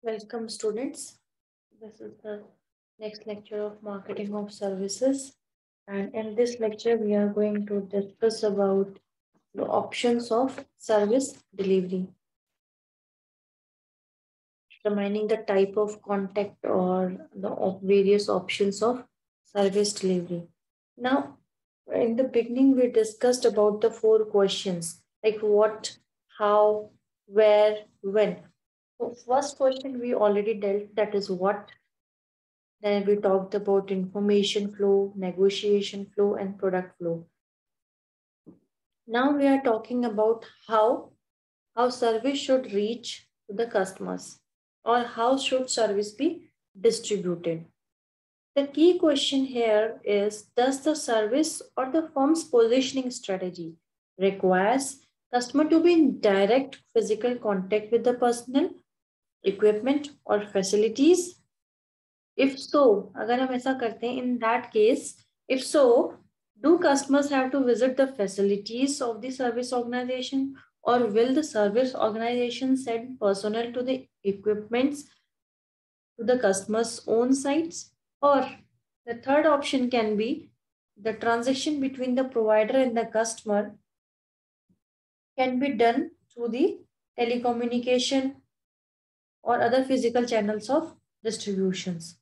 Welcome students. This is the next lecture of marketing of services, and in this lecture we are going to discuss about the options of service delivery, determining the type of contact or the various options of service delivery. Now, in the beginning we discussed about the four questions like what, how, where, when. So first question we already dealt, that is what. Then we talked about information flow, negotiation flow, and product flow. Now we are talking about how service should reach to the customers, or how should service be distributed. The key question here is, does the service or the firm's positioning strategy requires customer to be in direct physical contact with the personnel, equipment or facilities? If so, अगर हम ऐसा करते हैं, in that case, if so, do customers have to visit the facilities of the service organization, or will the service organization send personnel to the equipments to the customer's own sites? Or the third option can be the transaction between the provider and the customer can be done through the telecommunication or other physical channels of distributions.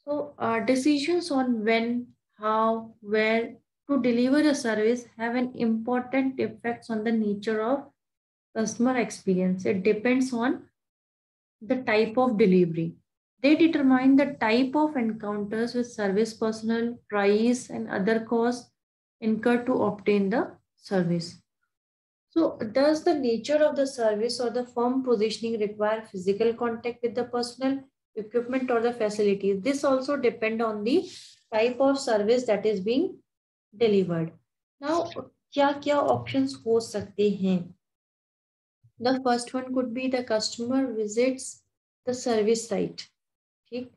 So, decisions on when, how, where to deliver a service have an important effects on the nature of customer experience. It depends on the type of delivery. They determine the type of encounters with service personnel, price, and other costs incurred to obtain the service. So, does the nature of the service or the firm positioning require physical contact with the personnel, equipment, or the facilities? This also depend on the type of service that is being delivered. Now, क्या options हो सकते हैं? The first one could be the customer visits the service site. ठीक,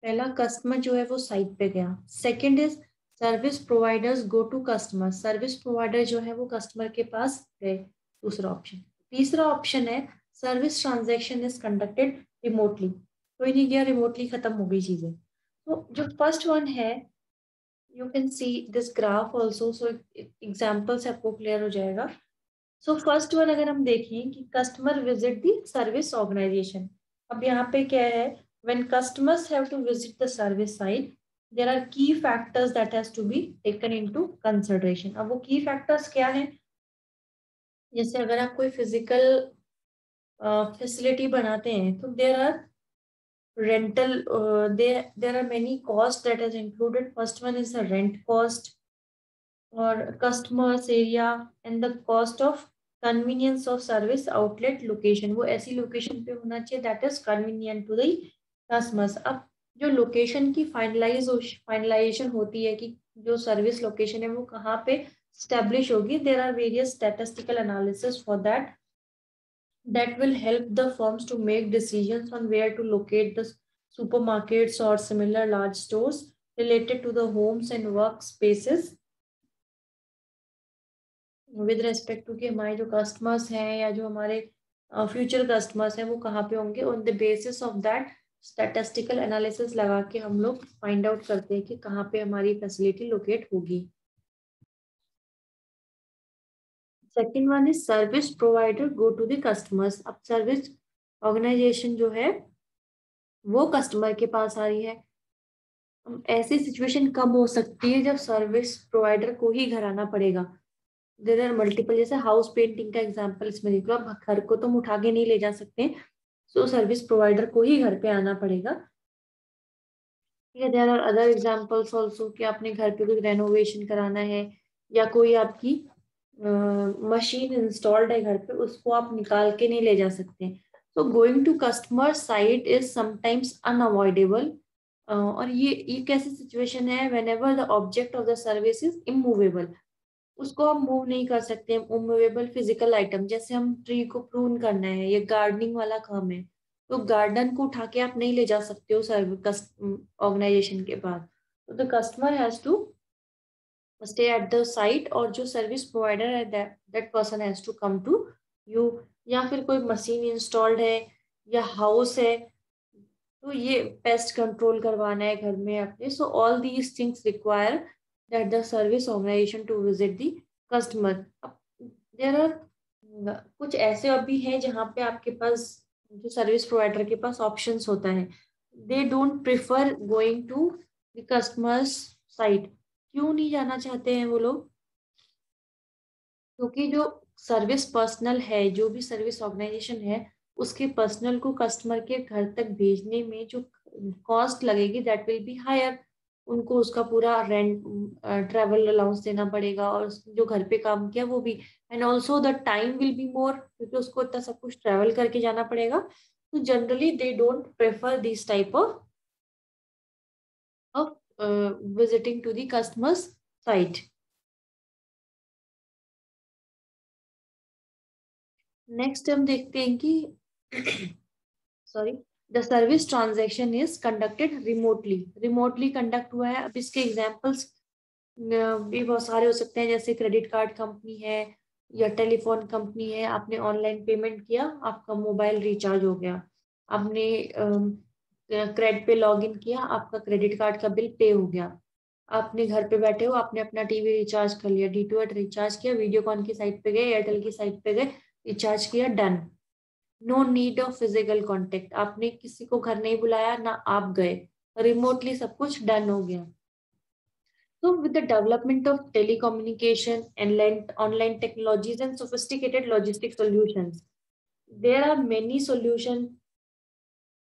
पहला customer जो है वो site पे गया. Second is service providers go to customer. Service provider जो है वो कस्टमर के पास गए. दूसरा ऑप्शन. तीसरा ऑप्शन है service transaction is conducted remotely. कोई नहीं गया, रिमोटली खत्म हो गई चीजें. तो जो फर्स्ट वन है, you can see this graph also, so example से आपको क्लियर हो जाएगा. सो फर्स्ट वन अगर हम देखें कि customer visit the service organization. अब यहाँ पे क्या है, when customers have to visit the service site, there are key factors that has to be taken into consideration. अब वो key factors क्या हैं? जैसे अगर आप कोई physical facility बनाते हैं तो there are rental, there are many costs that is included. First one is the rent cost or customers area and the cost of convenience of service outlet location. वो ऐसी location पे होना चाहिए that is convenient to the customers. अब जो location की finalisation होती है कि जो सर्विस लोकेशन है वो कहाँ पे स्टैब्लिश होगी, there are various statistical analysis for that will help the firms to make decisions on where to locate the supermarkets or similar large stores related to the homes and work spaces with respect to कि हमारे जो customers हैं या जो हमारे future customers हैं वो कहाँ पे होंगे. On the basis of that statistical analysis लगा के हम लोग फाइंड आउट करते हैं कि कहाँ पे हमारी फैसिलिटी लोकेट होगी. Second one is service provider go to the customers. अब सर्विस ऑर्गेनाइजेशन जो है वो कस्टमर के पास आ रही है. ऐसी सिचुएशन कब हो सकती है जब सर्विस प्रोवाइडर को ही घर आना पड़ेगा. देयर आर मल्टीपल, जैसे हाउस पेंटिंग का एग्जांपल इसमें देख लो. अब घर को तुम उठा के नहीं ले जा सकते, सो सर्विस प्रोवाइडर को ही घर पे आना पड़ेगा. There are other examples also कि आपने घर पे कोई रेनोवेशन कराना है या कोई आपकी मशीन इंस्टॉल्ड है घर पे, उसको आप निकाल के नहीं ले जा सकते. So going to customer site is sometimes unavoidable. और ये कैसी सिचुएशन है, whenever the object of the service is immovable. उसको हम मूव नहीं कर सकते. इमूवेबल फिजिकल आइटम, जैसे हम ट्री को प्रून करना है, ये गार्डनिंग वाला काम है, तो गार्डन को उठा के आप नहीं ले जा सकते हो सर्विस ऑर्गेनाइजेशन के पास. तो the customer has to stay at the site, और जो सर्विस प्रोवाइडर है that person has to come to you. या फिर कोई मशीन इंस्टॉल्ड है या हाउस है तो ये पेस्ट कंट्रोल करवाना है घर में अपने. So all these things require that the service organization to visit the customer. There are कुछ ऐसे अभी हैं जहाँ पे आपके पास जो सर्विस प्रोवाइडर के पास ऑप्शंस होता है. They don't prefer going to the customers site. क्यों नहीं जाना चाहते हैं वो लोग? क्योंकि जो सर्विस पर्सनल है, जो भी सर्विस ऑर्गेनाइजेशन है, उसके पर्सनल को कस्टमर के घर तक भेजने में जो कॉस्ट लगेगी दैट विल बी हायर. उनको उसका पूरा रेंट, ट्रेवल अलाउंस देना पड़ेगा, और जो घर पे काम किया वो भी. And also the time will be more, क्योंकि उसको इतना सब कुछ ट्रेवल करके जाना पड़ेगा. तो generally they don't prefer this type of visiting to the customers site. Next हम देखते हैं कि sorry, the service transaction is conducted remotely. Remotely conduct हुआ है. अब इसके एग्जांपल्स भी बहुत सारे हो सकते हैं, जैसे क्रेडिट कार्ड कंपनी है या टेलीफोन कंपनी है. आपने ऑनलाइन पेमेंट किया, आपका मोबाइल रिचार्ज हो गया. आपने क्रेडिट पे लॉग इन किया, आपका क्रेडिट कार्ड का बिल पे हो गया. आपने घर पे बैठे हो, आपने अपना टीवी रिचार्ज कर लिया, D2H रिचार्ज किया, वीडियोकॉन की साइट पे गए, एयरटेल की साइट पे गए, रिचार्ज किया, done. No need of physical contact. आपने किसी को घर नहीं बुलाया, ना आप गए, रिमोटली सब कुछ डन हो गया. So with the development of telecommunication and online technologies and sophisticated logistic solutions, there are many solutions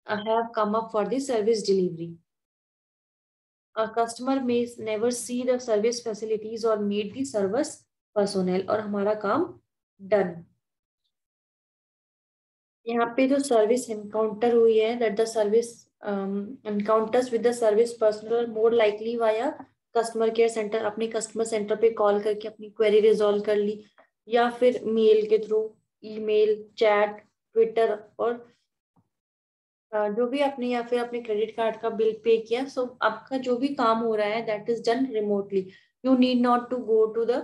have come up for the service delivery. A customer may never see the service facilities or meet the service personnel, और हमारा काम done. यहाँ पे जो service encounter हुई है, that the service encounters with the service personal more likely via customer care centre. अपने customer centre पे कॉल करके अपनी क्वेरी रिजॉल्व कर ली, या फिर मेल के थ्रू, ईमेल, चैट, ट्विटर, और जो भी आपने, या फिर अपने क्रेडिट कार्ड का बिल पे किया. सो आपका जो भी काम हो रहा है that is done remotely. You need not to go to the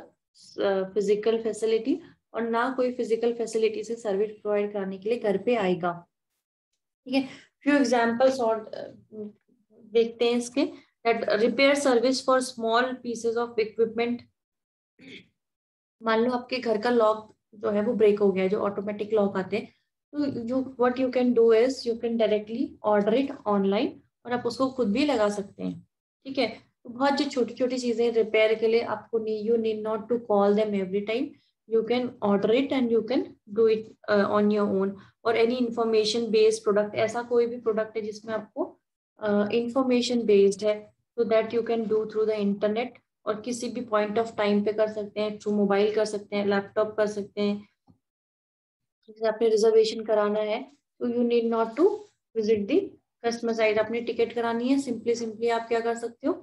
physical facility, और ना कोई फिजिकल फैसिलिटी से सर्विस प्रोवाइड कराने के लिए घर पे आएगा. ठीक है. फ्यू एग्जांपल्स और देखते हैं इसके. That repair service for small pieces of equipment. मान लो आपके घर का लॉक जो है वो ब्रेक हो गया है, जो ऑटोमेटिक लॉक आते हैं. तो जो what you can do is you can directly order it online, और आप उसको खुद भी लगा सकते हैं. ठीक है. तो बहुत जो छोटी छोटी चीजें रिपेयर के लिए आपको you need not to call them every time. You can order it and you can do it on your own. और एनी इंफॉर्मेशन बेस्ड प्रोडक्ट, ऐसा कोई भी प्रोडक्ट है जिसमें आपको इंफॉर्मेशन बेस्ड है, तो that you can do through the internet. और किसी भी पॉइंट ऑफ टाइम पे कर सकते हैं, थ्रू मोबाइल कर सकते हैं, लैपटॉप कर सकते हैं. जैसे आपने रिजर्वेशन कराना है, तो you need not to visit the customer site. आपने टिकट करानी है, सिंपली सिंपली आप क्या कर सकते हो,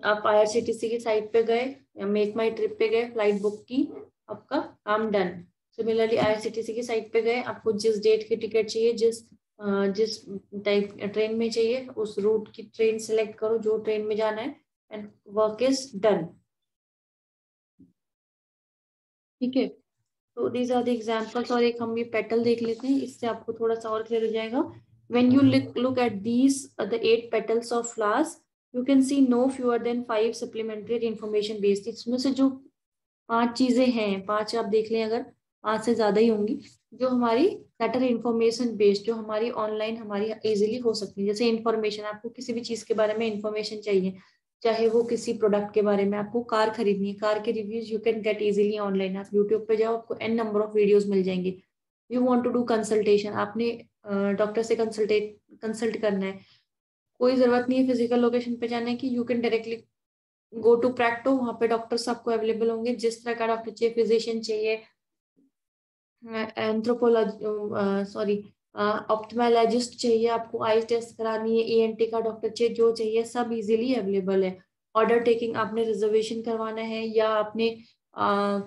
आप IRCTC की साइट पे गए या मेक माई ट्रिप पे गए, फ्लाइट बुक की, आपका काम डन. सिमिलरली IRCTC की साइट पे गए, आपको जिस डेट की टिकट चाहिए, जिस टाइप ट्रेन में चाहिए, उस रूट की ट्रेन सेलेक्ट करो, जो ट्रेन में जाना है, एंड वर्क इज डन. ठीक है. तो दीज आर द एग्जांपल्स. और एक हम ये पेटल देख लेते हैं, इससे आपको थोड़ा सा और क्लियर हो जाएगा. When you look at these the 8 petals of flowers, you can see no fewer than 5 supplementary information based. इसमें से जो 5 चीजें हैं, 5 आप देख लें, अगर 5 से ज्यादा ही होंगी, जो हमारी दैट आर इंफॉर्मेशन बेस्ड, जो हमारी ऑनलाइन हमारी इजीली हो सकती है. जैसे इंफॉर्मेशन, आपको किसी भी चीज के बारे में इंफॉर्मेशन चाहिए, चाहे वो किसी प्रोडक्ट के बारे में, आपको कार खरीदनी है, कार के reviews you can get easily online. आप यूट्यूब पे जाओ, आपको n नंबर ऑफ वीडियोस मिल जाएंगे. You want to do consultation, आपने डॉक्टर से कंसल्ट करना है, कोई जरूरत नहीं है फिजिकल लोकेशन पे जाने की. You can directly go to Practo, वहां पे डॉक्टर्स आपको अवेलेबल होंगे. जिस तरह का डॉक्टर चाहिए, फिजिशियन चाहिए, एंथ्रोपोलॉजी सॉरी ऑप्थमेलॉजिस्ट चाहिए, आपको आई टेस्ट करानी है, ENT का डॉक्टर चाहिए, जो चाहिए सब इजीली अवेलेबल है. ऑर्डर टेकिंग, आपने रिजर्वेशन करवाना है, या आपने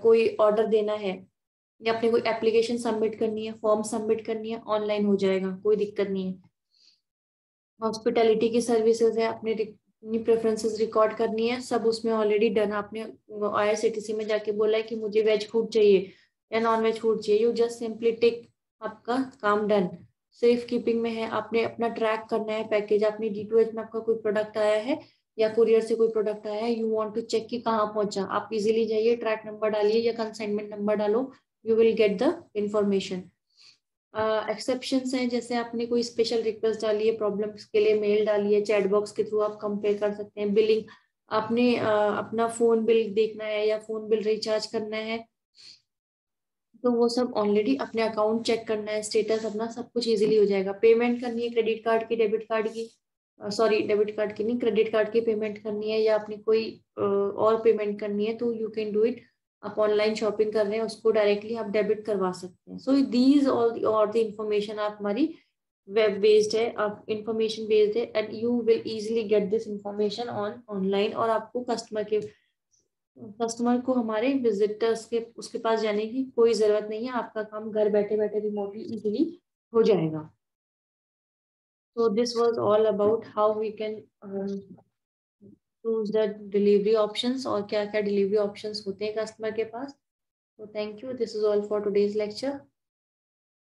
कोई ऑर्डर देना है, या आपने कोई एप्लीकेशन सबमिट करनी है, फॉर्म सबमिट करनी है, ऑनलाइन हो जाएगा, कोई दिक्कत नहीं है. हॉस्पिटैलिटी की सर्विसेज है, आपने अपनी प्रेफरेंसेस रिकॉर्ड करनी है, सब उसमें ऑलरेडी डन. आपने IRCTC में जाके बोला है कि मुझे वेज फूड चाहिए या नॉन वेज फूड चाहिए, यू जस्ट सिंपली टिक आपका काम डन। सेफ कीपिंग में है, आपने अपना ट्रैक करना है पैकेज, आपने D2H में आपका कोई प्रोडक्ट आया है या कुरियर से कोई प्रोडक्ट आया है, यू वांट टू चेक कि कहाँ पहुंचा, आप इजीली जाइए, ट्रैक नंबर डालिए या कंसाइनमेंट नंबर डालो, you will get the information. Exceptions हैं, जैसे आपने कोई स्पेशल रिक्वेस्ट डाली है, प्रॉब्लम्स के लिए मेल डाली है, चैट बॉक्स के थ्रू आप कंपेयर कर सकते हैं। बिलिंग, आपने अपना फोन बिल देखना है या फोन बिल रिचार्ज करना है, तो वो सब ऑलरेडी अपने अकाउंट चेक करना है, स्टेटस अपना, सब कुछ इजीली हो जाएगा। पेमेंट करनी है क्रेडिट कार्ड की, डेबिट कार्ड की, सॉरी डेबिट कार्ड की नहीं, क्रेडिट कार्ड की पेमेंट करनी है, या अपनी कोई और पेमेंट करनी है, तो यू कैन डू इट। आप ऑनलाइन शॉपिंग कर रहे हैं, उसको डायरेक्टली आप डेबिट करवा सकते हैं। So these all the information आप हमारी वेब बेस्ड है, आप इंफॉर्मेशन बेस्ड है, and you will easily get this information online. और आपको कस्टमर को हमारे विजिटर्स के उसके पास जाने की कोई जरूरत नहीं है, आपका काम घर बैठे बैठे रिमोटली इजीली हो जाएगा। So this was all about how we can choose the delivery options और क्या क्या delivery options होते हैं कस्टमर के पास। So thank you. This is all for today's lecture.